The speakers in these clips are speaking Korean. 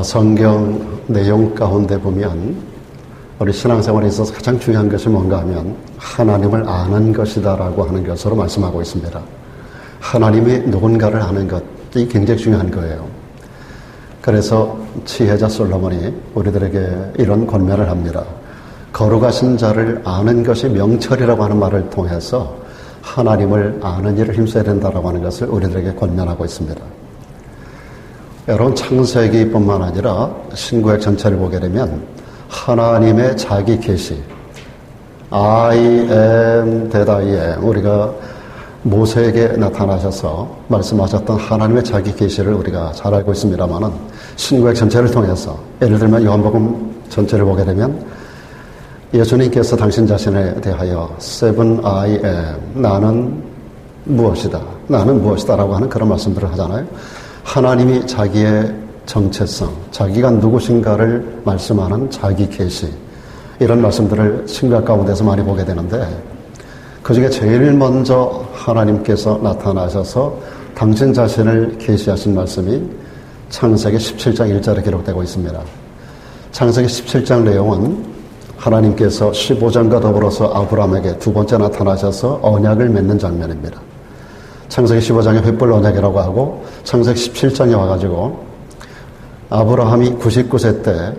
성경 내용 가운데 보면 우리 신앙생활에 있어서 가장 중요한 것이 뭔가 하면 하나님을 아는 것이다라고 하는 것으로 말씀하고 있습니다. 하나님이 누군가를 아는 것이 굉장히 중요한 거예요. 그래서 지혜자 솔로몬이 우리들에게 이런 권면을 합니다. 거룩하신 자를 아는 것이 명철이라고 하는 말을 통해서 하나님을 아는 일을 힘써야 된다라고 하는 것을 우리들에게 권면하고 있습니다. 여러분, 창세기뿐만 아니라 신구약 전체를 보게 되면 하나님의 자기 계시, I am that I am, 우리가 모세에게 나타나셔서 말씀하셨던 하나님의 자기 계시를 우리가 잘 알고 있습니다만은 신구약 전체를 통해서, 예를 들면 요한복음 전체를 보게 되면 예수님께서 당신 자신에 대하여 Seven I am, 나는 무엇이다, 나는 무엇이다라고 하는 그런 말씀들을 하잖아요. 하나님이 자기의 정체성, 자기가 누구신가를 말씀하는 자기 계시, 이런 말씀들을 신구약 가운데서 많이 보게 되는데, 그 중에 제일 먼저 하나님께서 나타나셔서 당신 자신을 계시하신 말씀이 창세기 17장 1절에 기록되고 있습니다. 창세기 17장 내용은 하나님께서 15장과 더불어서 아브라함에게 두 번째 나타나셔서 언약을 맺는 장면입니다. 창세기 15장에 횃불 언약이라고 하고, 창세기 17장에 와가지고 아브라함이 99세 때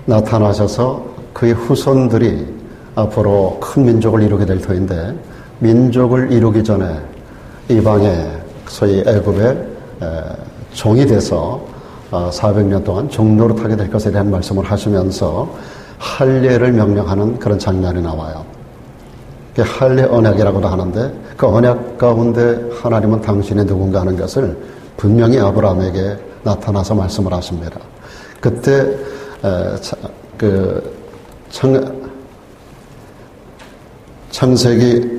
나타나셔서 그의 후손들이 앞으로 큰 민족을 이루게 될 터인데, 민족을 이루기 전에 이방의 소위 애굽의 종이 돼서 400년 동안 종노릇하게 될 것에 대한 말씀을 하시면서 할례를 명령하는 그런 장면이 나와요. 할례 언약이라고도 하는데, 그 언약 가운데 하나님은 당신의 누군가 하는 것을 분명히 아브라함에게 나타나서 말씀을 하십니다. 그때 창세기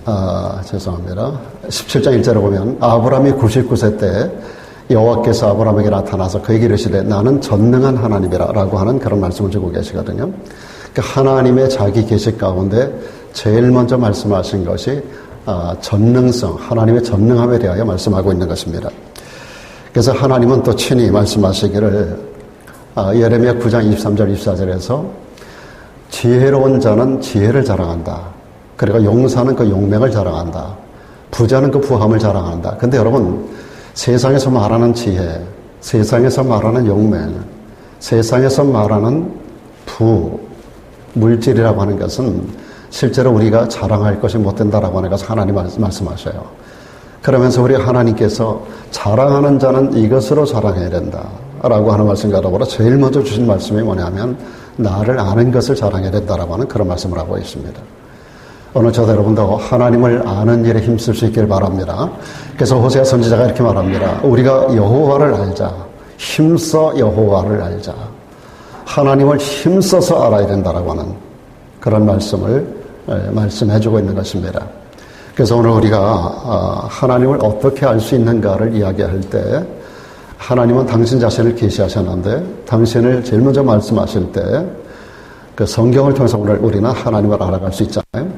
17장 1절에 보면 아브라함이 99세 때 여호와께서 아브라함에게 나타나서 그에게 이르시되 나는 전능한 하나님이라 라고 하는 그런 말씀을 주고 계시거든요. 그러니까 하나님의 자기 계시 가운데 제일 먼저 말씀하신 것이 전능성, 하나님의 전능함에 대하여 말씀하고 있는 것입니다. 그래서 하나님은 또 친히 말씀하시기를 예레미야 9장 23절 24절에서 지혜로운 자는 지혜를 자랑한다. 그리고 용사는 그 용맹을 자랑한다. 부자는 그 부함을 자랑한다. 근데 여러분, 세상에서 말하는 지혜, 세상에서 말하는 용맹, 세상에서 말하는 물질이라고 하는 것은 실제로 우리가 자랑할 것이 못 된다라고 하는 것을 하나님 말씀하셔요. 그러면서 우리 하나님께서 자랑하는 자는 이것으로 자랑해야 된다라고 하는 말씀과 더불어 제일 먼저 주신 말씀이 뭐냐면 나를 아는 것을 자랑해야 된다라고 하는 그런 말씀을 하고 있습니다. 오늘 저도 여러분도 하나님을 아는 일에 힘쓸 수 있기를 바랍니다. 그래서 호세아 선지자가 이렇게 말합니다. 우리가 여호와를 알자. 힘써 여호와를 알자. 하나님을 힘써서 알아야 된다라고 하는 그런 말씀을 말씀해주고 있는 것입니다. 그래서 오늘 우리가 하나님을 어떻게 알 수 있는가를 이야기할 때 하나님은 당신 자신을 계시하셨는데 당신을 제일 먼저 말씀하실 때 그 성경을 통해서 오늘 우리는 하나님을 알아갈 수 있잖아요.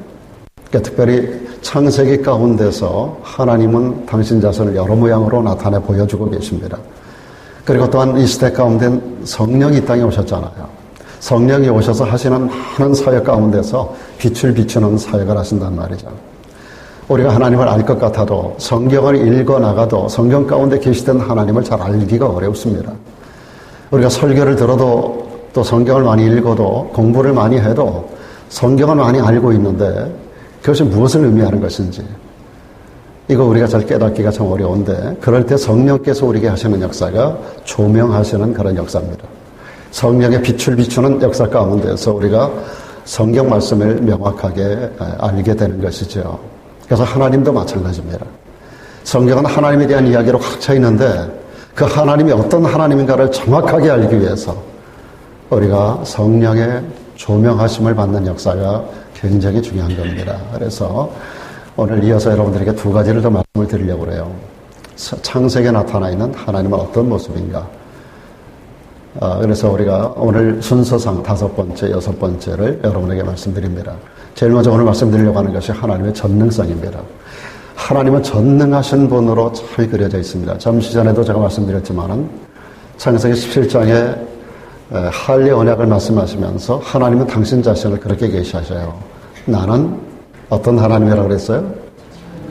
그러니까 특별히 창세기 가운데서 하나님은 당신 자신을 여러 모양으로 나타내 보여주고 계십니다. 그리고 또한 이 시대 가운데 성령이 이 땅에 오셨잖아요. 성령이 오셔서 하시는 많은 사역 가운데서 빛을 비추는 사역을 하신단 말이죠. 우리가 하나님을 알 것 같아도 성경을 읽어나가도 성경 가운데 계시던 하나님을 잘 알기가 어렵습니다. 우리가 설교를 들어도 또 성경을 많이 읽어도 공부를 많이 해도 성경을 많이 알고 있는데 그것이 무엇을 의미하는 것인지 이거 우리가 잘 깨닫기가 참 어려운데 그럴 때 성령께서 우리에게 하시는 역사가 조명하시는 그런 역사입니다. 성령의 빛을 비추는 역사 가운데서 우리가 성경 말씀을 명확하게 알게 되는 것이죠. 그래서 하나님도 마찬가지입니다. 성경은 하나님에 대한 이야기로 확 차 있는데 그 하나님이 어떤 하나님인가를 정확하게 알기 위해서 우리가 성령의 조명하심을 받는 역사가 굉장히 중요한 겁니다. 그래서 오늘 이어서 여러분들에게 두 가지를 더 말씀을 드리려고 그래요. 창세기에 나타나 있는 하나님은 어떤 모습인가. 그래서 우리가 오늘 순서상 5번째, 6번째를 여러분에게 말씀드립니다. 제일 먼저 오늘 말씀드리려고 하는 것이 하나님의 전능성입니다. 하나님은 전능하신 분으로 잘 그려져 있습니다. 잠시 전에도 제가 말씀드렸지만은 창세기 17장에 할례 언약을 말씀하시면서 하나님은 당신 자신을 그렇게 계시하셔요. 나는 어떤 하나님이라고 그랬어요?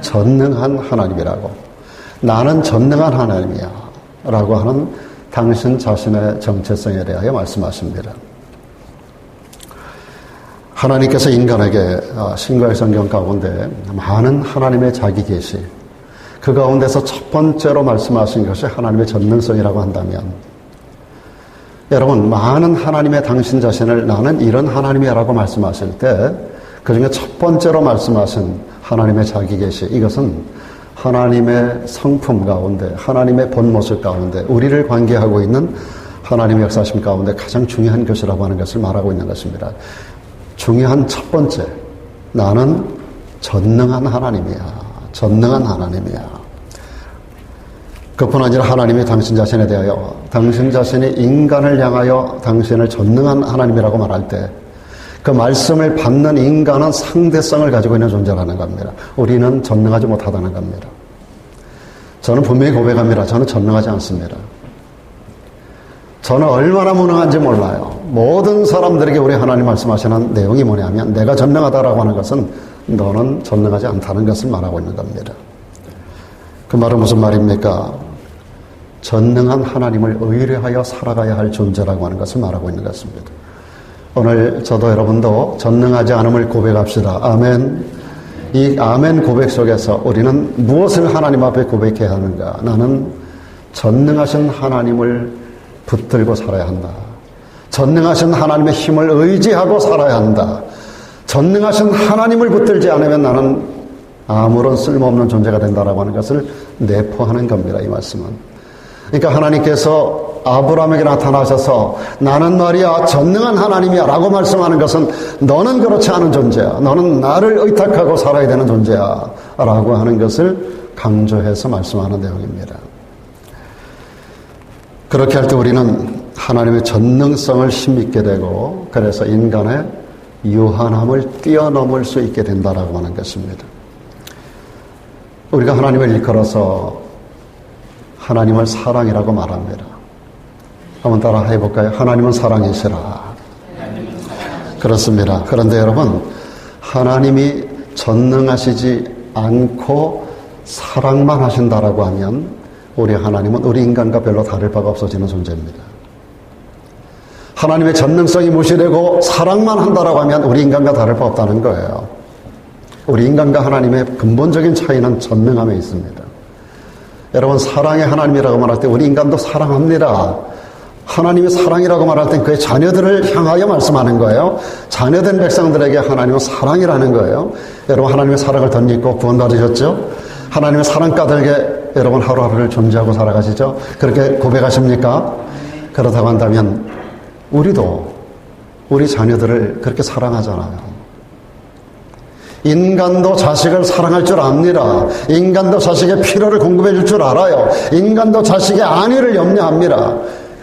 전능한 하나님이라고. 나는 전능한 하나님이야 라고 하는 당신 자신의 정체성에 대하여 말씀하십니다. 하나님께서 인간에게 신구약 성경 가운데 많은 하나님의 자기 계시, 그 가운데서 첫 번째로 말씀하신 것이 하나님의 전능성이라고 한다면, 여러분, 많은 하나님의 당신 자신을 나는 이런 하나님이라고 말씀하실 때 그 중에 첫 번째로 말씀하신 하나님의 자기 계시, 이것은 하나님의 성품 가운데, 하나님의 본 모습 가운데, 우리를 관계하고 있는 하나님의 역사심 가운데 가장 중요한 것이라고 하는 것을 말하고 있는 것입니다. 중요한 첫 번째, 나는 전능한 하나님이야. 전능한 하나님이야. 그뿐 아니라 하나님이 당신 자신에 대하여, 당신 자신이 인간을 향하여 당신을 전능한 하나님이라고 말할 때 그 말씀을 받는 인간은 상대성을 가지고 있는 존재라는 겁니다. 우리는 전능하지 못하다는 겁니다. 저는 분명히 고백합니다. 저는 전능하지 않습니다. 저는 얼마나 무능한지 몰라요. 모든 사람들에게 우리 하나님 말씀하시는 내용이 뭐냐면, 내가 전능하다라고 하는 것은 너는 전능하지 않다는 것을 말하고 있는 겁니다. 그 말은 무슨 말입니까? 전능한 하나님을 의뢰하여 살아가야 할 존재라고 하는 것을 말하고 있는 것입니다. 오늘 저도 여러분도 전능하지 않음을 고백합시다. 아멘. 이 아멘 고백 속에서 우리는 무엇을 하나님 앞에 고백해야 하는가? 나는 전능하신 하나님을 붙들고 살아야 한다. 전능하신 하나님의 힘을 의지하고 살아야 한다. 전능하신 하나님을 붙들지 않으면 나는 아무런 쓸모없는 존재가 된다라고 하는 것을 내포하는 겁니다. 이 말씀은. 그러니까 하나님께서 아브라함에게 나타나셔서 나는 말이야 전능한 하나님이야 라고 말씀하는 것은 너는 그렇지 않은 존재야. 너는 나를 의탁하고 살아야 되는 존재야 라고 하는 것을 강조해서 말씀하는 내용입니다. 그렇게 할 때 우리는 하나님의 전능성을 힘있게 되고, 그래서 인간의 유한함을 뛰어넘을 수 있게 된다라고 하는 것입니다. 우리가 하나님을 일컬어서 하나님을 사랑이라고 말합니다. 한번 따라 해볼까요? 하나님은 사랑이시라. 그렇습니다. 그런데 여러분, 하나님이 전능하시지 않고 사랑만 하신다라고 하면 우리 하나님은 우리 인간과 별로 다를 바가 없어지는 존재입니다. 하나님의 전능성이 무시되고 사랑만 한다라고 하면 우리 인간과 다를 바 없다는 거예요. 우리 인간과 하나님의 근본적인 차이는 전능함에 있습니다. 여러분, 사랑의 하나님이라고 말할 때 우리 인간도 사랑합니다. 하나님이 사랑이라고 말할 때 그의 자녀들을 향하여 말씀하는 거예요. 자녀된 백성들에게 하나님은 사랑이라는 거예요. 여러분, 하나님의 사랑을 덧입고 구원받으셨죠? 하나님의 사랑 가득에 여러분 하루하루를 존재하고 살아가시죠? 그렇게 고백하십니까? 그렇다고 한다면 우리도 우리 자녀들을 그렇게 사랑하잖아요. 인간도 자식을 사랑할 줄 압니다. 인간도 자식의 필요를 공급해 줄 줄 알아요. 인간도 자식의 안위를 염려합니다.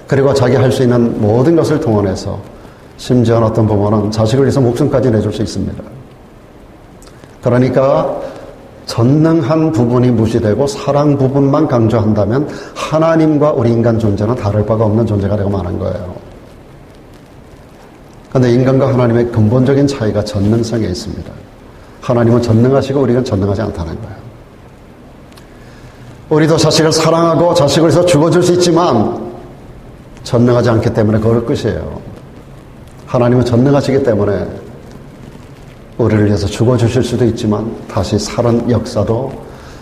그리고 자기 할 수 있는 모든 것을 동원해서, 심지어는 어떤 부모는 자식을 위해서 목숨까지 내줄 수 있습니다. 그러니까 전능한 부분이 무시되고 사랑 부분만 강조한다면 하나님과 우리 인간 존재는 다를 바가 없는 존재가 되고 마는 거예요. 그런데 인간과 하나님의 근본적인 차이가 전능성에 있습니다. 하나님은 전능하시고 우리는 전능하지 않다는 거예요. 우리도 자식을 사랑하고 자식을 위해서 죽어줄 수 있지만 전능하지 않기 때문에 그걸 끝이에요. 하나님은 전능하시기 때문에 우리를 위해서 죽어주실 수도 있지만 다시 사는 역사도,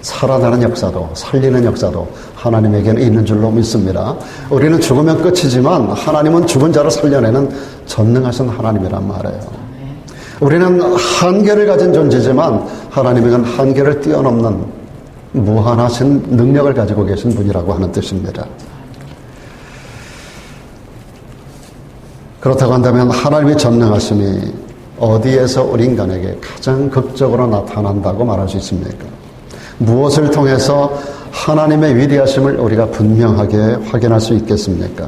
살아나는 역사도, 살리는 역사도 하나님에게는 있는 줄로 믿습니다. 우리는 죽으면 끝이지만 하나님은 죽은 자를 살려내는 전능하신 하나님이란 말이에요. 우리는 한계를 가진 존재지만 하나님은 한계를 뛰어넘는 무한하신 능력을 가지고 계신 분이라고 하는 뜻입니다. 그렇다고 한다면 하나님의 전능하심이 어디에서 우리 인간에게 가장 극적으로 나타난다고 말할 수 있습니까? 무엇을 통해서 하나님의 위대하심을 우리가 분명하게 확인할 수 있겠습니까?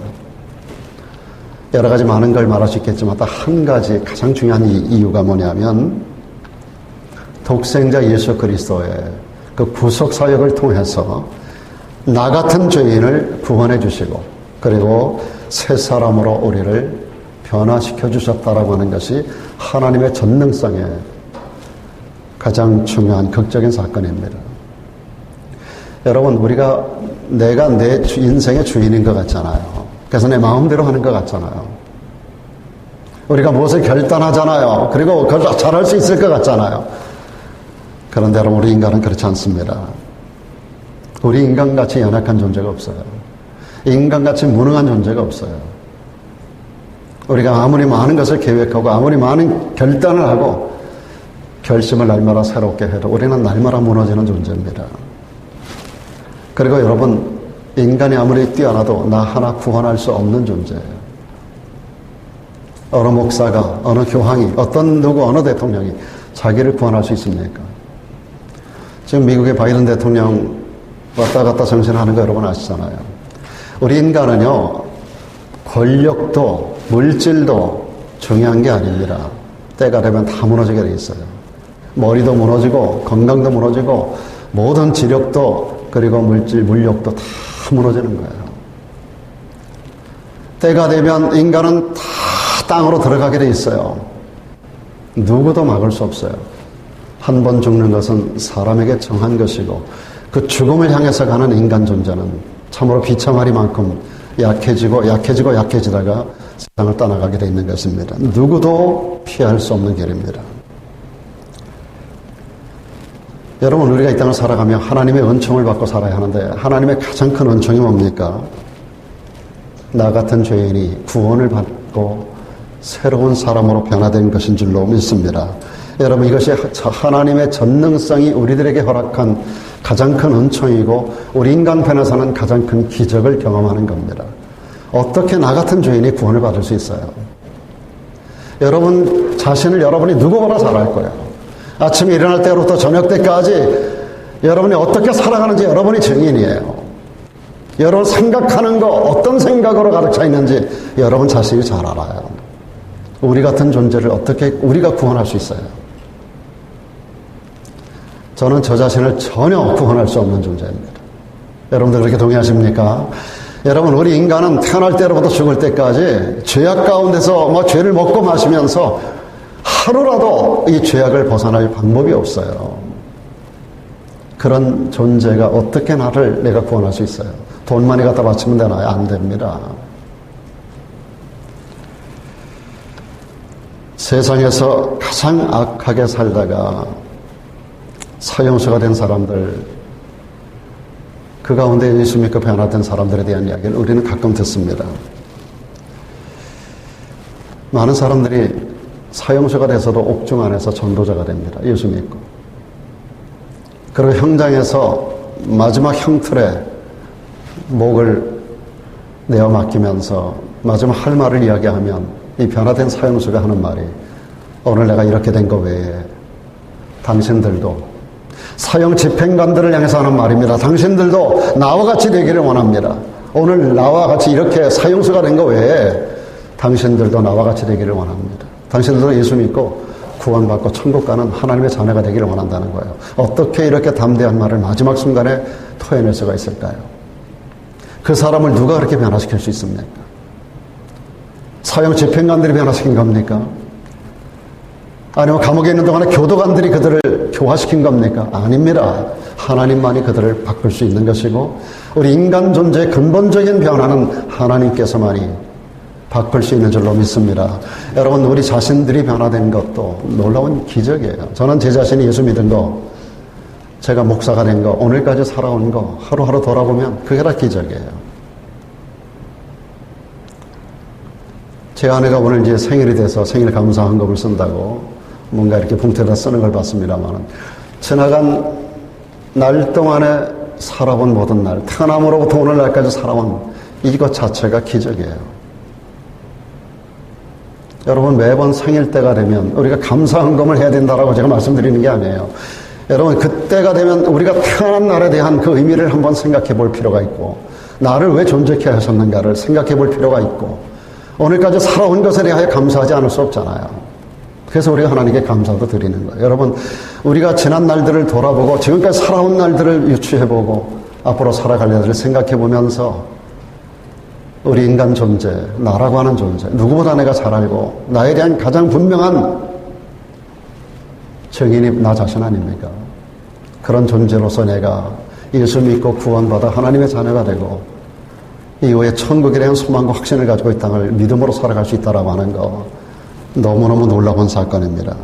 여러 가지 많은 걸 말할 수 있겠지만 딱 한 가지 가장 중요한 이유가 뭐냐면, 독생자 예수 그리스도의 그 구속 사역을 통해서 나 같은 죄인을 구원해 주시고 그리고 새 사람으로 우리를 변화시켜 주셨다라고 하는 것이 하나님의 전능성의 가장 중요한 극적인 사건입니다. 여러분, 내가 내 인생의 주인인 것 같잖아요. 그래서 내 마음대로 하는 것 같잖아요. 우리가 무엇을 결단하잖아요. 그리고 그걸 잘할 수 있을 것 같잖아요. 그런데 여러분, 우리 인간은 그렇지 않습니다. 우리 인간같이 연약한 존재가 없어요. 인간같이 무능한 존재가 없어요. 우리가 아무리 많은 것을 계획하고 아무리 많은 결단을 하고 결심을 날마다 새롭게 해도 우리는 날마다 무너지는 존재입니다. 그리고 여러분, 인간이 아무리 뛰어나도 나 하나 구원할 수 없는 존재예요. 어느 목사가, 어느 교황이, 어느 대통령이 자기를 구원할 수 있습니까? 지금 미국의 바이든 대통령 왔다 갔다 정신하는 거 여러분 아시잖아요. 우리 인간은요, 권력도 물질도 중요한 게 아닙니다. 때가 되면 다 무너지게 돼 있어요. 머리도 무너지고 건강도 무너지고 모든 지력도 그리고 물력도 다 무너지는 거예요. 때가 되면 인간은 다 땅으로 들어가게 돼 있어요. 누구도 막을 수 없어요. 한 번 죽는 것은 사람에게 정한 것이고 그 죽음을 향해서 가는 인간 존재는 참으로 비참하리만큼 약해지다가 세상을 떠나가게 돼 있는 것입니다. 누구도 피할 수 없는 길입니다. 여러분, 우리가 이 땅을 살아가며 하나님의 은총을 받고 살아야 하는데 하나님의 가장 큰 은총이 뭡니까? 나 같은 죄인이 구원을 받고 새로운 사람으로 변화된 것인 줄로 믿습니다. 여러분, 이것이 하나님의 전능성이 우리들에게 허락한 가장 큰 은총이고 우리 인간 편에서는 가장 큰 기적을 경험하는 겁니다. 어떻게 나 같은 죄인이 구원을 받을 수 있어요? 여러분 자신을 여러분이 누구보다 잘 알 거예요. 아침에 일어날 때부터 저녁 때까지 여러분이 어떻게 살아가는지 여러분이 증인이에요. 여러분 생각하는 거 어떤 생각으로 가득 차 있는지 여러분 자신이 잘 알아요. 우리 같은 존재를 어떻게 우리가 구원할 수 있어요? 저는 저 자신을 전혀 구원할 수 없는 존재입니다. 여러분들 그렇게 동의하십니까? 여러분, 우리 인간은 태어날 때로부터 죽을 때까지 죄악 가운데서 죄를 먹고 마시면서 하루라도 이 죄악을 벗어날 방법이 없어요. 그런 존재가 어떻게 내가 구원할 수 있어요? 돈 많이 갖다 바치면 되나요? 안 됩니다. 세상에서 가장 악하게 살다가 사형수가 된 사람들, 그 가운데 예수 믿고 변화된 사람들에 대한 이야기를 우리는 가끔 듣습니다. 많은 사람들이 사형수가 돼서도 옥중 안에서 전도자가 됩니다. 예수 믿고. 그리고 현장에서 마지막 형틀에 목을 내어 맡기면서 마지막 할 말을 이야기하면 이 변화된 사형수가 하는 말이 오늘 내가 이렇게 된 거 외에 당신들도 사형 집행관들을 향해서 하는 말입니다. 당신들도 나와 같이 되기를 원합니다. 오늘 나와 같이 이렇게 사형수가 된 거 외에 당신들도 나와 같이 되기를 원합니다. 당신들도 예수 믿고 구원받고 천국 가는 하나님의 자녀가 되기를 원한다는 거예요. 어떻게 이렇게 담대한 말을 마지막 순간에 토해낼 수가 있을까요? 그 사람을 누가 그렇게 변화시킬 수 있습니까? 사형 집행관들이 변화시킨 겁니까? 아니면 감옥에 있는 동안에 교도관들이 그들을 교화시킨 겁니까? 아닙니다. 하나님만이 그들을 바꿀 수 있는 것이고 우리 인간 존재의 근본적인 변화는 하나님께서만이 바꿀 수 있는 줄로 믿습니다. 여러분, 우리 자신들이 변화된 것도 놀라운 기적이에요. 저는 제 자신이 예수 믿은 거, 제가 목사가 된 거, 오늘까지 살아온 거 하루하루 돌아보면 그게 다 기적이에요. 제 아내가 오늘 이제 생일이 돼서 생일 감사 헌금을 쓴다고 뭔가 이렇게 봉투에다 쓰는 걸 봤습니다만 지나간 날 동안에 살아본 모든 날, 태어남으로부터 오늘날까지 살아온 이것 자체가 기적이에요. 여러분, 매번 생일 때가 되면 우리가 감사 헌금을 해야 된다라고 제가 말씀드리는 게 아니에요. 여러분, 그때가 되면 우리가 태어난 날에 대한 그 의미를 한번 생각해 볼 필요가 있고 나를 왜 존재케 하셨는가를 생각해 볼 필요가 있고 오늘까지 살아온 것에 대하여 감사하지 않을 수 없잖아요. 그래서 우리가 하나님께 감사도 드리는 거예요. 여러분, 우리가 지난 날들을 돌아보고 지금까지 살아온 날들을 유추해보고 앞으로 살아갈 날들을 생각해보면서 우리 인간 존재, 나라고 하는 존재, 누구보다 내가 잘 알고 나에 대한 가장 분명한 증인이 나 자신 아닙니까? 그런 존재로서 내가 예수 믿고 구원받아 하나님의 자녀가 되고 이후에 천국에 대한 소망과 확신을 가지고 이 땅을 믿음으로 살아갈 수 있다라고 하는 거 너무너무 놀라운 사건입니다.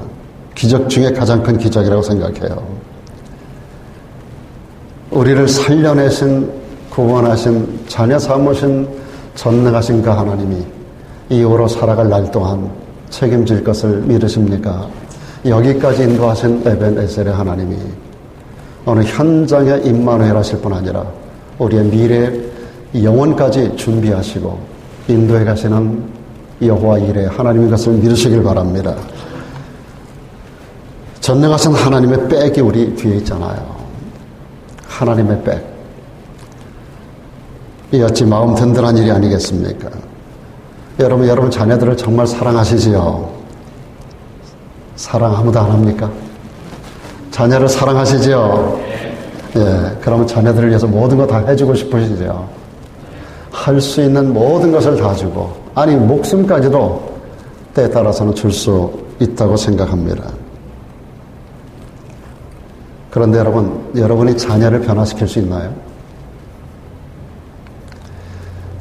기적 중에 가장 큰 기적이라고 생각해요. 우리를 살려내신, 구원하신, 자녀 삼으신 전능하신 그 하나님이 이후로 살아갈 날 동안 책임질 것을 믿으십니까? 여기까지 인도하신 에벤에셀의 하나님이 어느 현장에 임마누엘 하실 뿐 아니라 우리의 미래 영혼까지 준비하시고 인도해 가시는 여호와 이레 하나님인 것을 믿으시길 바랍니다. 전능하신 하나님의 백이 우리 뒤에 있잖아요. 하나님의 백. 이 어찌 마음 든든한 일이 아니겠습니까? 여러분 자녀들을 정말 사랑하시지요? 사랑 아무도 안 합니까? 자녀를 사랑하시지요? 예, 그러면 자녀들을 위해서 모든 거 다 해주고 싶으시죠? 할 수 있는 모든 것을 다 주고, 아니 목숨까지도 때에 따라서는 줄 수 있다고 생각합니다. 그런데 여러분이 자녀를 변화시킬 수 있나요?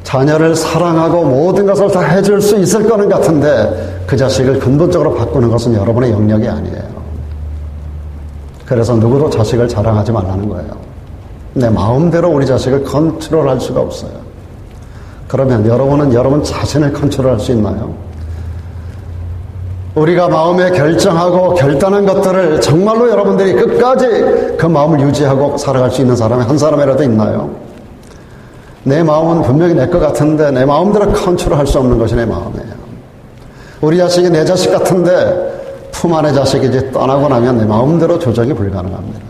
자녀를 사랑하고 모든 것을 다 해줄 수 있을 거는 같은데 그 자식을 근본적으로 바꾸는 것은 여러분의 영역이 아니에요. 그래서 누구도 자식을 자랑하지 말라는 거예요. 내 마음대로 우리 자식을 컨트롤할 수가 없어요. 그러면 여러분은 여러분 자신을 컨트롤할 수 있나요? 우리가 마음에 결정하고 결단한 것들을 정말로 여러분들이 끝까지 그 마음을 유지하고 살아갈 수 있는 사람이 한 사람이라도 있나요? 내 마음은 분명히 내 것 같은데 내 마음대로 컨트롤할 수 없는 것이 내 마음이에요. 우리 자식이 내 자식 같은데 품 안의 자식이지 떠나고 나면 내 마음대로 조정이 불가능합니다.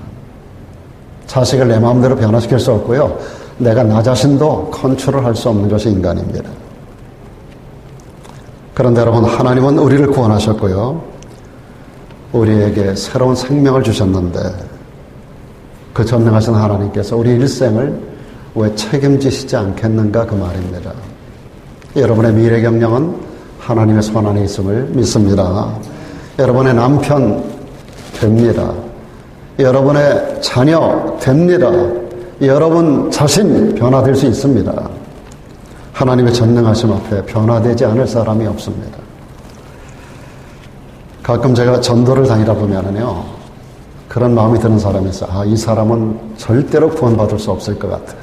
자식을 내 마음대로 변화시킬 수 없고요. 내가 나 자신도 컨트롤할 수 없는 것이 인간입니다. 그런데 여러분, 하나님은 우리를 구원하셨고요. 우리에게 새로운 생명을 주셨는데 그 전능하신 하나님께서 우리 일생을 왜 책임지시지 않겠는가 그 말입니다. 여러분의 미래 경영은 하나님의 손 안에 있음을 믿습니다. 여러분의 남편 됩니다. 여러분의 자녀 됩니다. 여러분 자신 변화될 수 있습니다. 하나님의 전능하심 앞에 변화되지 않을 사람이 없습니다. 가끔 제가 전도를 다니다 보면은요, 그런 마음이 드는 사람이 있어요. 아, 이 사람은 절대로 구원받을 수 없을 것 같아.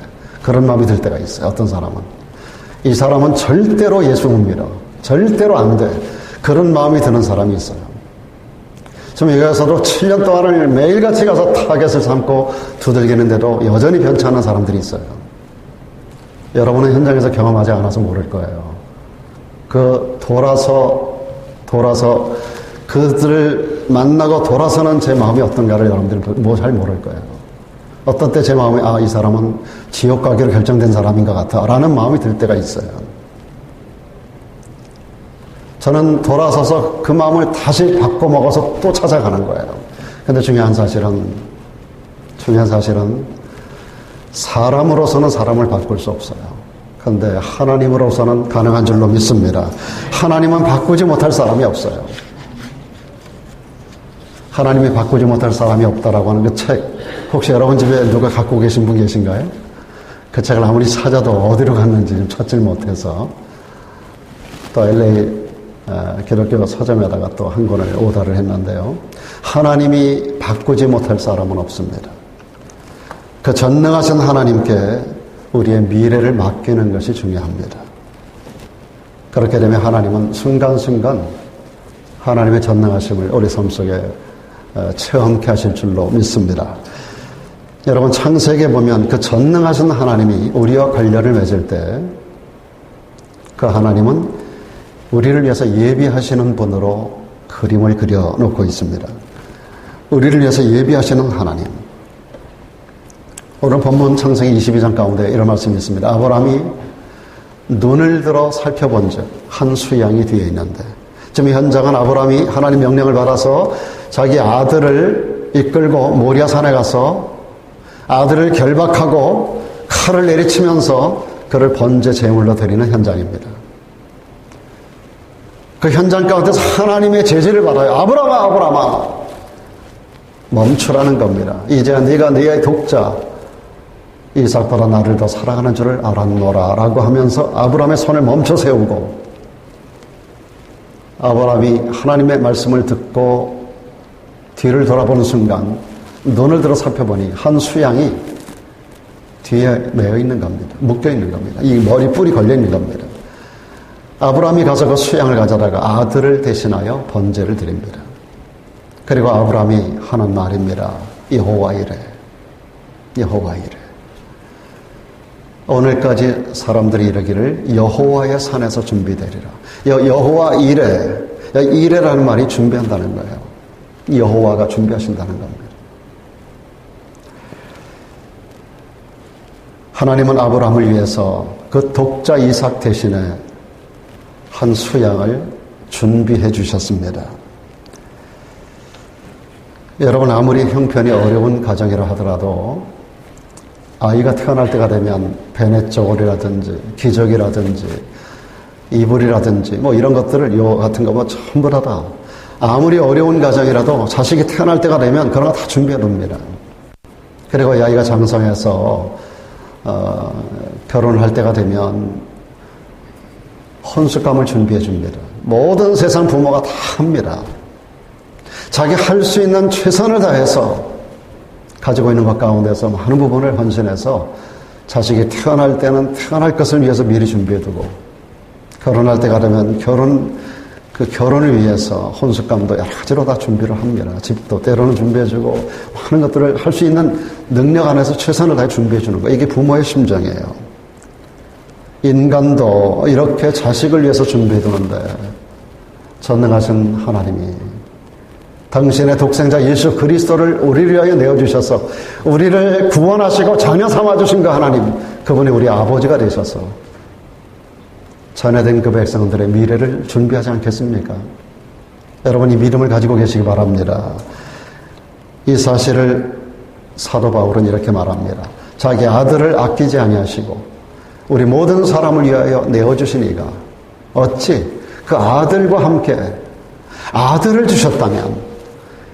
그런 마음이 들 때가 있어요. 어떤 사람은. 이 사람은 절대로 예수 못 믿어. 절대로 안 돼. 그런 마음이 드는 사람이 있어요. 지금 여기에서도 7년 동안을 매일같이 가서 타겟을 삼고 두들기는데도 여전히 변치 않는 사람들이 있어요. 여러분은 현장에서 경험하지 않아서 모를 거예요. 돌아서 그들을 만나고 돌아서는 제 마음이 어떤가를 여러분들은 잘 모를 거예요. 어떤 때 제 마음이 이 사람은 지옥 가기로 결정된 사람인 것 같아 라는 마음이 들 때가 있어요. 저는 돌아서서 그 마음을 다시 바꿔 먹어서 또 찾아가는 거예요. 근데 중요한 사실은 사람으로서는 사람을 바꿀 수 없어요. 그런데 하나님으로서는 가능한 줄로 믿습니다. 하나님은 바꾸지 못할 사람이 없어요. 하나님이 바꾸지 못할 사람이 없다라고 하는 그 책, 혹시 여러분 집에 누가 갖고 계신 분 계신가요? 그 책을 아무리 찾아도 어디로 갔는지 좀 찾질 못해서 또 LA 기독교 서점에다가 또 한 권을 오더를 했는데요. 하나님이 바꾸지 못할 사람은 없습니다. 그 전능하신 하나님께 우리의 미래를 맡기는 것이 중요합니다. 그렇게 되면 하나님은 순간순간 하나님의 전능하심을 우리 삶 속에 체험케 하실 줄로 믿습니다. 여러분, 창세기에 보면 그 전능하신 하나님이 우리와 관련을 맺을 때 그 하나님은 우리를 위해서 예비하시는 분으로 그림을 그려놓고 있습니다. 우리를 위해서 예비하시는 하나님. 오늘 본문 창세기 22장 가운데 이런 말씀이 있습니다. 아브라함이 눈을 들어 살펴본 즉 한 수양이 뒤에 있는데, 지금 현장은 아브라함이 하나님 명령을 받아서 자기 아들을 이끌고 모리아 산에 가서 아들을 결박하고 칼을 내리치면서 그를 번제 제물로 드리는 현장입니다. 그 현장 가운데서 하나님의 제지를 받아요. 아브라함아, 아브라함아, 멈추라는 겁니다. 이제 네가 네의 독자 이삭보다 나를 더 사랑하는 줄을 알았노라 라고 하면서 아브라함의 손을 멈춰 세우고, 아브라함이 하나님의 말씀을 듣고 뒤를 돌아보는 순간 눈을 들어 살펴보니 한 수양이 뒤에 매여 있는 겁니다. 묶여 있는 겁니다. 이 머리 뿔이 걸려 있는 겁니다. 아브라함이 가서 그 수양을 가져다가 아들을 대신하여 번제를 드립니다. 그리고 아브라함이 하는 말입니다. 여호와 이레, 여호와 이레. 오늘까지 사람들이 이르기를 여호와의 산에서 준비되리라. 여호와 이레, 이레라는 말이 준비한다는 거예요. 여호와가 준비하신다는 겁니다. 하나님은 아브라함을 위해서 그 독자 이삭 대신에 한 수양을 준비해 주셨습니다. 여러분, 아무리 형편이 어려운 가정이라 하더라도 아이가 태어날 때가 되면 배냇저고리라든지 기저귀라든지 이불이라든지 뭐 이런 것들을 요 같은 거 뭐 전부 다 아무리 어려운 가정이라도 자식이 태어날 때가 되면 그런 거 다 준비해 둡니다. 그리고 이 아이가 장성해서 결혼을 할 때가 되면 혼수감을 준비해 줍니다. 모든 세상 부모가 다 합니다. 자기 할 수 있는 최선을 다해서 가지고 있는 것 가운데서 많은 부분을 헌신해서 자식이 태어날 때는 태어날 것을 위해서 미리 준비해두고, 결혼할 때가 되면 결혼을 위해서 혼수감도 여러 가지로 다 준비를 합니다. 집도 때로는 준비해주고 많은 것들을 할 수 있는 능력 안에서 최선을 다해 준비해주는 거, 이게 부모의 심정이에요. 인간도 이렇게 자식을 위해서 준비해두는데 전능하신 하나님이 당신의 독생자 예수 그리스도를 우리를 위하여 내어주셔서 우리를 구원하시고 자녀 삼아주신 그 하나님, 그분이 우리 아버지가 되셔서 자녀된 그 백성들의 미래를 준비하지 않겠습니까? 여러분, 이 믿음을 가지고 계시기 바랍니다. 이 사실을 사도 바울은 이렇게 말합니다. 자기 아들을 아끼지 아니하시고 우리 모든 사람을 위하여 내어주신 이가 어찌 그 아들과 함께 아들을 주셨다면,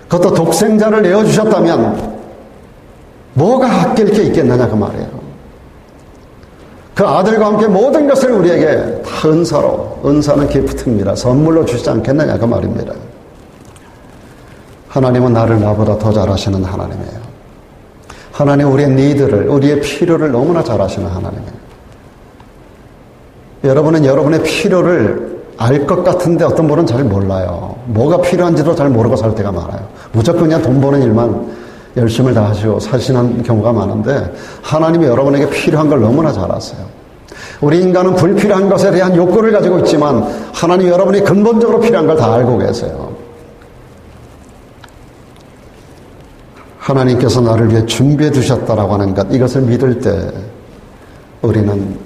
그것도 독생자를 내어주셨다면 뭐가 아낄 게 있겠느냐 그 말이에요. 그 아들과 함께 모든 것을 우리에게 다 은사로, 은사는 기프트입니다. 선물로 주시지 않겠느냐 그 말입니다. 하나님은 나를 나보다 더 잘 아시는 하나님이에요. 하나님 우리의 니드를, 우리의 필요를 너무나 잘 아시는 하나님이에요. 여러분은 여러분의 필요를 알 것 같은데 어떤 분은 잘 몰라요. 뭐가 필요한지도 잘 모르고 살 때가 많아요. 무조건 그냥 돈 버는 일만 열심을 다하시고 사시는 경우가 많은데, 하나님이 여러분에게 필요한 걸 너무나 잘 아세요. 우리 인간은 불필요한 것에 대한 욕구를 가지고 있지만 하나님 여러분이 근본적으로 필요한 걸 다 알고 계세요. 하나님께서 나를 위해 준비해 두셨다라고 하는 것, 이것을 믿을 때 우리는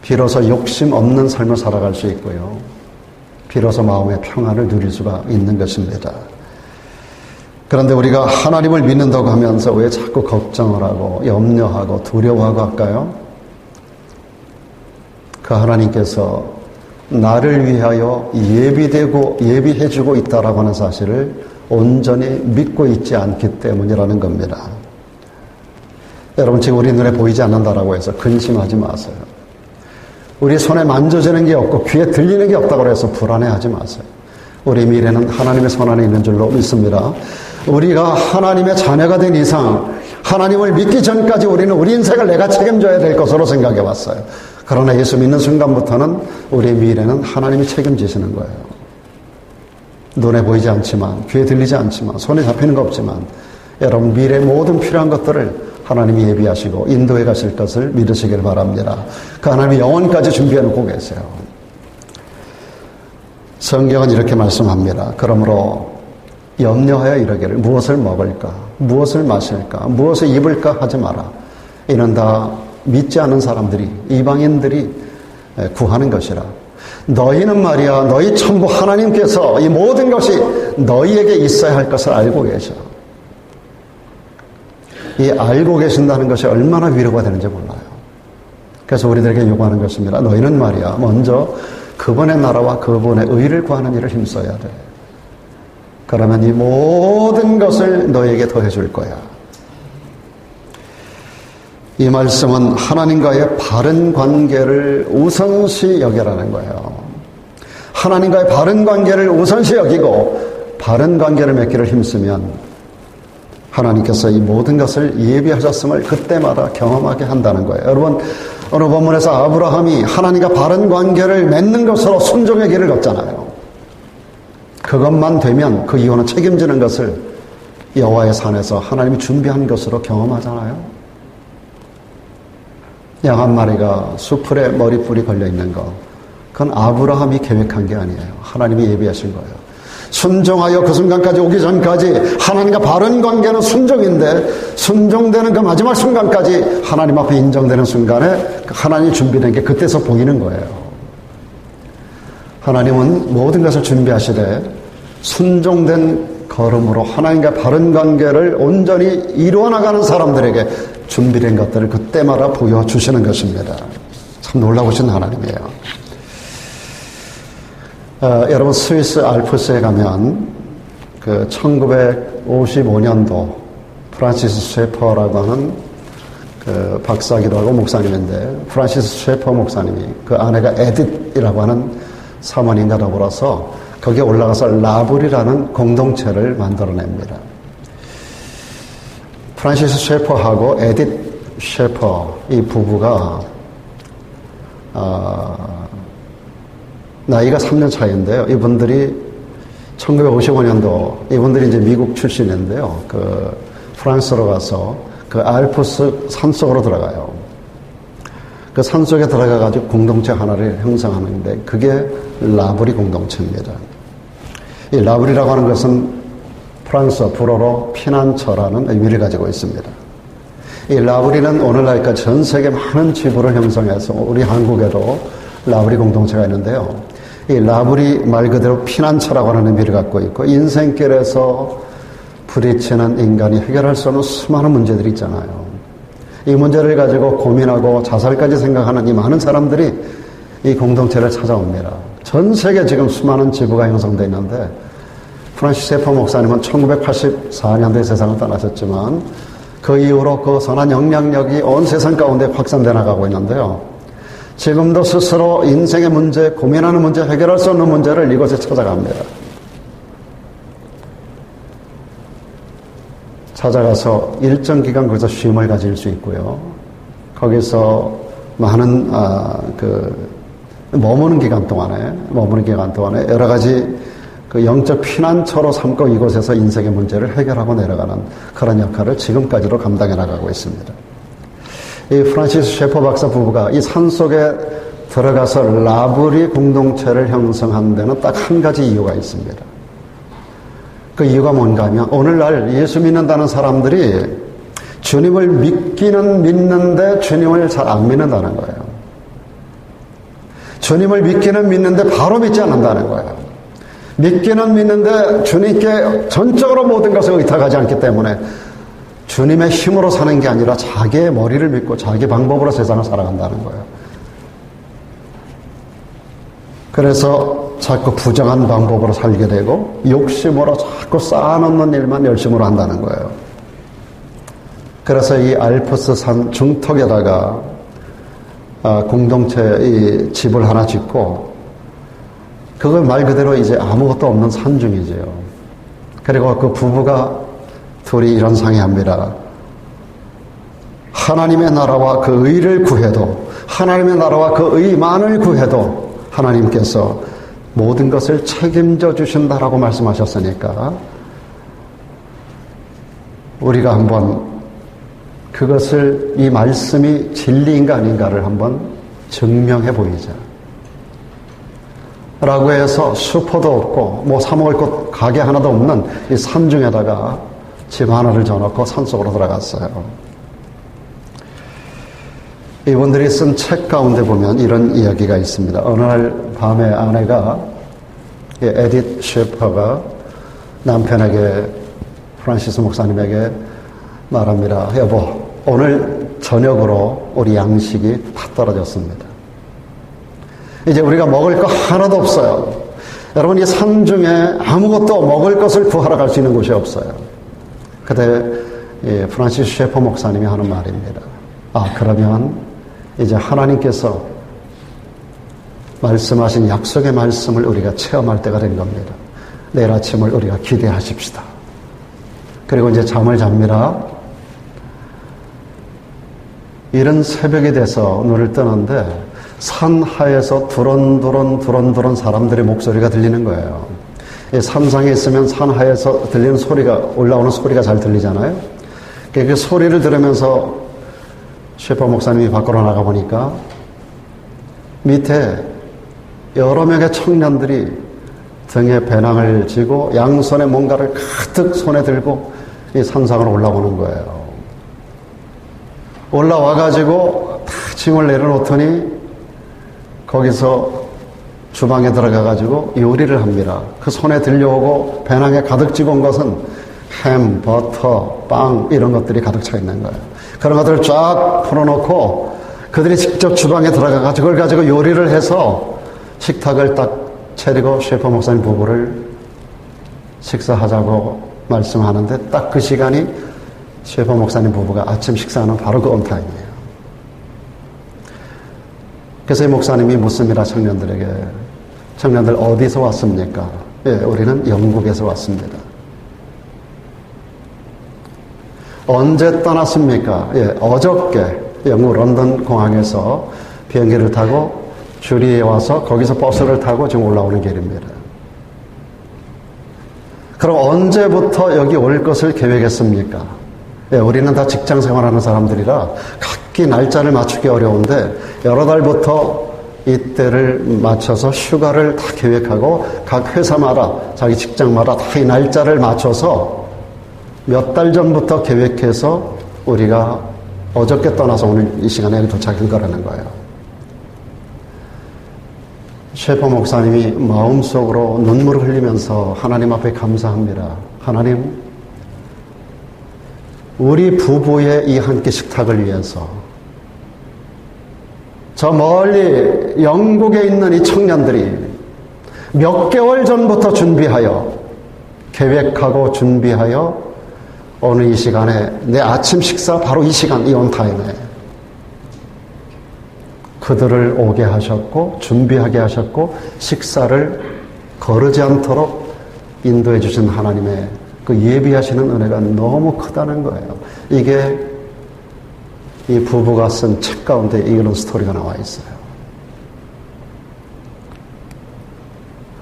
비로소 욕심 없는 삶을 살아갈 수 있고요, 비로소 마음의 평안을 누릴 수가 있는 것입니다. 그런데 우리가 하나님을 믿는다고 하면서 왜 자꾸 걱정을 하고 염려하고 두려워하고 할까요? 그 하나님께서 나를 위하여 예비해주고 있다라고 하는 사실을 온전히 믿고 있지 않기 때문이라는 겁니다. 여러분, 지금 우리 눈에 보이지 않는다라고 해서 근심하지 마세요. 우리 손에 만져지는 게 없고 귀에 들리는 게 없다고 해서 불안해하지 마세요. 우리 미래는 하나님의 손 안에 있는 줄로 믿습니다. 우리가 하나님의 자녀가 된 이상 하나님을 믿기 전까지 우리는 우리 인생을 내가 책임져야 될 것으로 생각해 왔어요. 그러나 예수 믿는 순간부터는 우리의 미래는 하나님이 책임지시는 거예요. 눈에 보이지 않지만, 귀에 들리지 않지만, 손에 잡히는 거 없지만 여러분 미래의 모든 필요한 것들을 하나님이 예비하시고 인도해 가실 것을 믿으시길 바랍니다. 그 하나님이 영원까지 준비해 놓고 계세요. 성경은 이렇게 말씀합니다. 그러므로 염려하여 이르기를 무엇을 먹을까, 무엇을 마실까, 무엇을 입을까 하지 마라. 이는 다 믿지 않는 사람들이, 이방인들이 구하는 것이라. 너희는 말이야, 너희 천부 하나님께서 이 모든 것이 너희에게 있어야 할 것을 알고 계셔. 이 알고 계신다는 것이 얼마나 위로가 되는지 몰라요. 그래서 우리들에게 요구하는 것입니다. 너희는 말이야, 먼저 그분의 나라와 그분의 의를 구하는 일을 힘써야 돼. 그러면 이 모든 것을 너에게 더해줄 거야. 이 말씀은 하나님과의 바른 관계를 우선시 여기라는 거예요. 하나님과의 바른 관계를 우선시 여기고 바른 관계를 맺기를 힘쓰면 하나님께서 이 모든 것을 예비하셨음을 그때마다 경험하게 한다는 거예요. 여러분, 오늘 본문에서 아브라함이 하나님과 바른 관계를 맺는 것으로 순종의 길을 걷잖아요. 그것만 되면 그 이후는 책임지는 것을 여호와의 산에서 하나님이 준비한 것으로 경험하잖아요. 양 한 마리가 수풀에 머리뿔이 걸려있는 거, 그건 아브라함이 계획한 게 아니에요. 하나님이 예비하신 거예요. 순종하여 그 순간까지 오기 전까지 하나님과 바른 관계는 순종인데, 순종되는 그 마지막 순간까지 하나님 앞에 인정되는 순간에 하나님이 준비된 게 그때서 보이는 거예요. 하나님은 모든 것을 준비하시되 순종된 걸음으로 하나님과 바른 관계를 온전히 이루어나가는 사람들에게 준비된 것들을 그때마다 보여주시는 것입니다. 참 놀라우신 하나님이에요. 여러분, 스위스 알프스에 가면 그 1955년도 프란시스 셰퍼라고 하는 그 박사기도 하고 목사님인데, 프란시스 셰퍼 목사님이 그 아내가 에딧이라고 하는 사모님과 더불어서 거기에 올라가서 라블이라는 공동체를 만들어냅니다. 프란시스 셰퍼하고 에딧 셰퍼 이 부부가 나이가 3년 차이인데요. 이분들이 1955년도 이분들이 이제 미국 출신인데요. 그 프랑스로 가서 그 알프스 산속으로 들어가요. 그 산속에 들어가가지고 공동체 하나를 형성하는데 그게 라브리 공동체입니다. 이 라브리라고 하는 것은 프랑스어 불어로 피난처라는 의미를 가지고 있습니다. 이 라브리는 오늘날까지 전 세계 많은 지부를 형성해서 우리 한국에도 라브리 공동체가 있는데요. 이 라브리 말 그대로 피난처라고 하는 의미를 갖고 있고, 인생길에서 부딪히는 인간이 해결할 수 없는 수많은 문제들이 있잖아요. 이 문제를 가지고 고민하고 자살까지 생각하는 이 많은 사람들이 이 공동체를 찾아옵니다. 전 세계 지금 수많은 지부가 형성되어 있는데, 프란시스 셰퍼 목사님은 1984년도에 세상을 떠나셨지만 그 이후로 그 선한 영향력이 온 세상 가운데 확산돼 나가고 있는데요. 지금도 스스로 인생의 문제, 고민하는 문제, 해결할 수 없는 문제를 이곳에 찾아갑니다. 찾아가서 일정 기간 거기서 쉼을 가질 수 있고요. 거기서 많은 머무는 기간 동안에 여러 가지 그 영적 피난처로 삼고 이곳에서 인생의 문제를 해결하고 내려가는 그런 역할을 지금까지도 감당해 나가고 있습니다. 이 프란시스 셰퍼 박사 부부가 이 산속에 들어가서 라브리 공동체를 형성한 데는 딱 한 가지 이유가 있습니다. 그 이유가 뭔가 하면 오늘날 예수 믿는다는 사람들이 주님을 믿기는 믿는데 주님을 잘 안 믿는다는 거예요. 주님을 믿기는 믿는데 바로 믿지 않는다는 거예요. 믿기는 믿는데 주님께 전적으로 모든 것을 의탁하지 않기 때문에 주님의 힘으로 사는 게 아니라 자기의 머리를 믿고 자기 방법으로 세상을 살아간다는 거예요. 그래서 자꾸 부정한 방법으로 살게 되고 욕심으로 자꾸 쌓아놓는 일만 열심으로 한다는 거예요. 그래서 이 알프스 산 중턱에다가 공동체 이 집을 하나 짓고, 그걸 말 그대로 이제 아무것도 없는 산중이지요. 그리고 그 부부가 둘이 이런 상의합니다. 하나님의 나라와 그 의를 구해도, 하나님의 나라와 그 의만을 구해도 하나님께서 모든 것을 책임져 주신다라고 말씀하셨으니까 우리가 한번 그것을, 이 말씀이 진리인가 아닌가를 한번 증명해 보이자 라고 해서 슈퍼도 없고 뭐 사 먹을 곳 가게 하나도 없는 이 산중에다가 집 하나를 져놓고 산속으로 들어갔어요. 이분들이 쓴 책 가운데 보면 이런 이야기가 있습니다. 어느 날 밤에 아내가, 에딧 셰퍼가 남편에게, 프란시스 목사님에게 말합니다. 여보, 오늘 저녁으로 우리 양식이 다 떨어졌습니다. 이제 우리가 먹을 거 하나도 없어요. 여러분, 이 산 중에 아무것도 먹을 것을 구하러 갈 수 있는 곳이 없어요. 그때 프란시스 셰퍼 목사님이 하는 말입니다. 그러면 이제 하나님께서 말씀하신 약속의 말씀을 우리가 체험할 때가 된 겁니다. 내일 아침을 우리가 기대하십시다. 그리고 이제 잠을 잡니다. 이른 새벽이 돼서 눈을 뜨는데 산하에서 두런두런 사람들의 목소리가 들리는 거예요. 산상에 있으면 산하에서 들리는 소리가, 올라오는 소리가 잘 들리잖아요. 그 소리를 들으면서 셰퍼 목사님이 밖으로 나가보니까 밑에 여러 명의 청년들이 등에 배낭을 지고 양손에 뭔가를 가득 손에 들고 이 산상으로 올라오는 거예요. 올라와가지고 다 짐을 내려놓더니 거기서 주방에 들어가가지고 요리를 합니다. 그 손에 들려오고 배낭에 가득 지고 온 것은 햄, 버터, 빵 이런 것들이 가득 차 있는 거예요. 그런 것들을 쫙 풀어놓고 그들이 직접 주방에 들어가가지고 그걸 가지고 요리를 해서 식탁을 딱 차리고 셰퍼 목사님 부부를 식사하자고 말씀하는데 딱 그 시간이 셰퍼 목사님 부부가 아침 식사하는 바로 그 온타임이에요. 그래서 이 목사님이 묻습니다. 청년들에게. 청년들 어디서 왔습니까? 우리는 영국에서 왔습니다. 언제 떠났습니까? 어저께 영국 런던 공항에서 비행기를 타고 주리에 와서 거기서 버스를 타고 지금 올라오는 길입니다. 그럼 언제부터 여기 올 것을 계획했습니까? 우리는 다 직장 생활하는 사람들이라 각기 날짜를 맞추기 어려운데 여러 달부터 이때를 맞춰서 휴가를 다 계획하고 각 회사마다 자기 직장마다 다 이 날짜를 맞춰서 몇 달 전부터 계획해서 우리가 어저께 떠나서 오늘 이 시간에 여기 도착한 거라는 거예요. 셰퍼 목사님이 마음속으로 눈물을 흘리면서 하나님 앞에 감사합니다. 하나님, 우리 부부의 이 한 끼 식탁을 위해서 저 멀리 영국에 있는 이 청년들이 몇 개월 전부터 준비하여 계획하고 준비하여 오늘 이 시간에 내 아침 식사 바로 이 시간 이 온타임에 그들을 오게 하셨고 준비하게 하셨고 식사를 거르지 않도록 인도해 주신 하나님의 그 예비하시는 은혜가 너무 크다는 거예요. 이게 이 부부가 쓴 책 가운데 이런 스토리가 나와 있어요.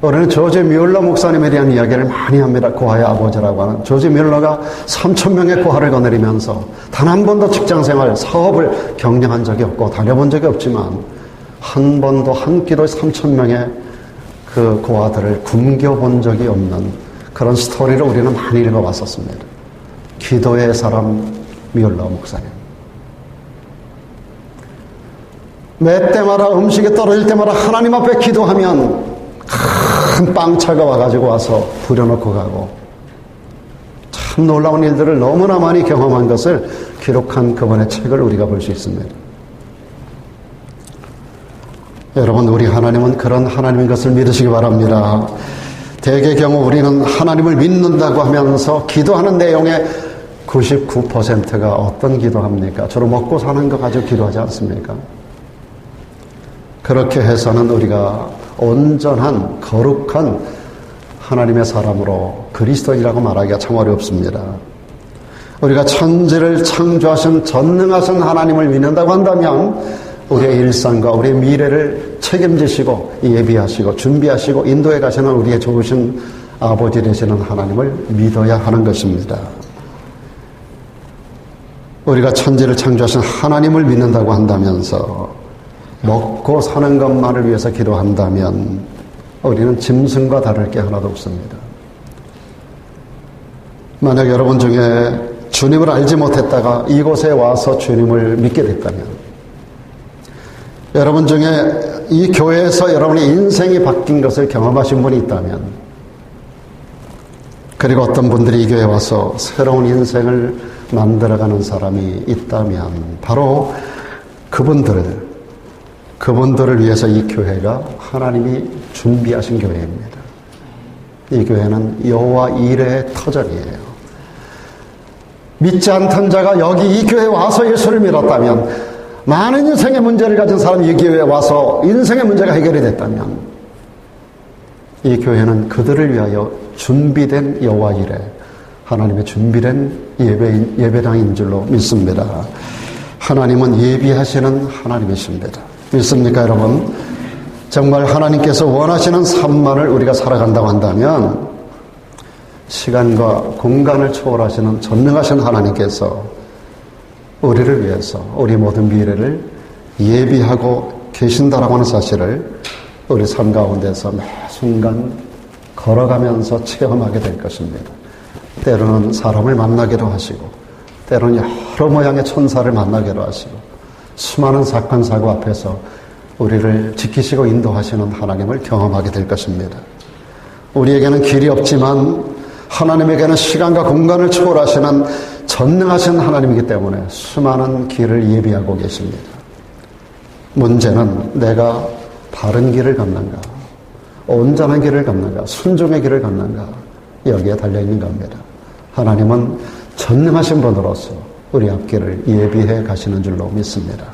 우리는 조지 뮬러 목사님에 대한 이야기를 많이 합니다. 고아의 아버지라고 하는 조지 뮬러가 3,000명의 고아를 거느리면서 단 한 번도 직장생활, 사업을 경영한 적이 없고 다녀본 적이 없지만 한 번도 한 끼도 3,000명의 그 고아들을 굶겨본 적이 없는 그런 스토리를 우리는 많이 읽어봤었습니다. 기도의 사람 뮬러 목사님. 매 때마다 음식이 떨어질 때마다 하나님 앞에 기도하면 큰 빵차가 와가지고 와서 부려놓고 가고 참 놀라운 일들을 너무나 많이 경험한 것을 기록한 그분의 책을 우리가 볼 수 있습니다. 여러분, 우리 하나님은 그런 하나님인 것을 믿으시기 바랍니다. 대개 경우 우리는 하나님을 믿는다고 하면서 기도하는 내용의 99%가 어떤 기도합니까? 주로 먹고 사는 거 가지고 기도하지 않습니까? 그렇게 해서는 우리가 온전한 거룩한 하나님의 사람으로 그리스도인이라고 말하기가 참 어렵습니다. 우리가 천지를 창조하신 전능하신 하나님을 믿는다고 한다면 우리의 일상과 우리의 미래를 책임지시고 예비하시고 준비하시고 인도해 가시는 우리의 좋으신 아버지 되시는 하나님을 믿어야 하는 것입니다. 우리가 천지를 창조하신 하나님을 믿는다고 한다면서 먹고 사는 것만을 위해서 기도한다면 우리는 짐승과 다를 게 하나도 없습니다. 만약 여러분 중에 주님을 알지 못했다가 이곳에 와서 주님을 믿게 됐다면, 여러분 중에 이 교회에서 여러분의 인생이 바뀐 것을 경험하신 분이 있다면, 그리고 어떤 분들이 이 교회에 와서 새로운 인생을 만들어가는 사람이 있다면 바로 그분들을 위해서 이 교회가 하나님이 준비하신 교회입니다. 이 교회는 여호와 이레의 터전이에요. 믿지 않던 자가 여기 이 교회에 와서 예수를 믿었다면, 많은 인생의 문제를 가진 사람이 이 교회에 와서 인생의 문제가 해결이 됐다면, 이 교회는 그들을 위하여 준비된 여호와 이레, 하나님의 준비된 예배당인 줄로 믿습니다. 하나님은 예비하시는 하나님이십니다. 믿습니까, 여러분? 정말 하나님께서 원하시는 삶만을 우리가 살아간다고 한다면 시간과 공간을 초월하시는 전능하신 하나님께서 우리를 위해서 우리 모든 미래를 예비하고 계신다라고 하는 사실을 우리 삶 가운데서 매 순간 걸어가면서 체험하게 될 것입니다. 때로는 사람을 만나기도 하시고, 때로는 여러 모양의 천사를 만나기도 하시고, 수많은 사건 사고 앞에서 우리를 지키시고 인도하시는 하나님을 경험하게 될 것입니다. 우리에게는 길이 없지만 하나님에게는 시간과 공간을 초월하시는 전능하신 하나님이기 때문에 수많은 길을 예비하고 계십니다. 문제는 내가 바른 길을 걷는가, 온전한 길을 걷는가, 순종의 길을 걷는가, 여기에 달려있는 겁니다. 하나님은 전능하신 분으로서 우리 앞길을 예비해 가시는 줄로 믿습니다.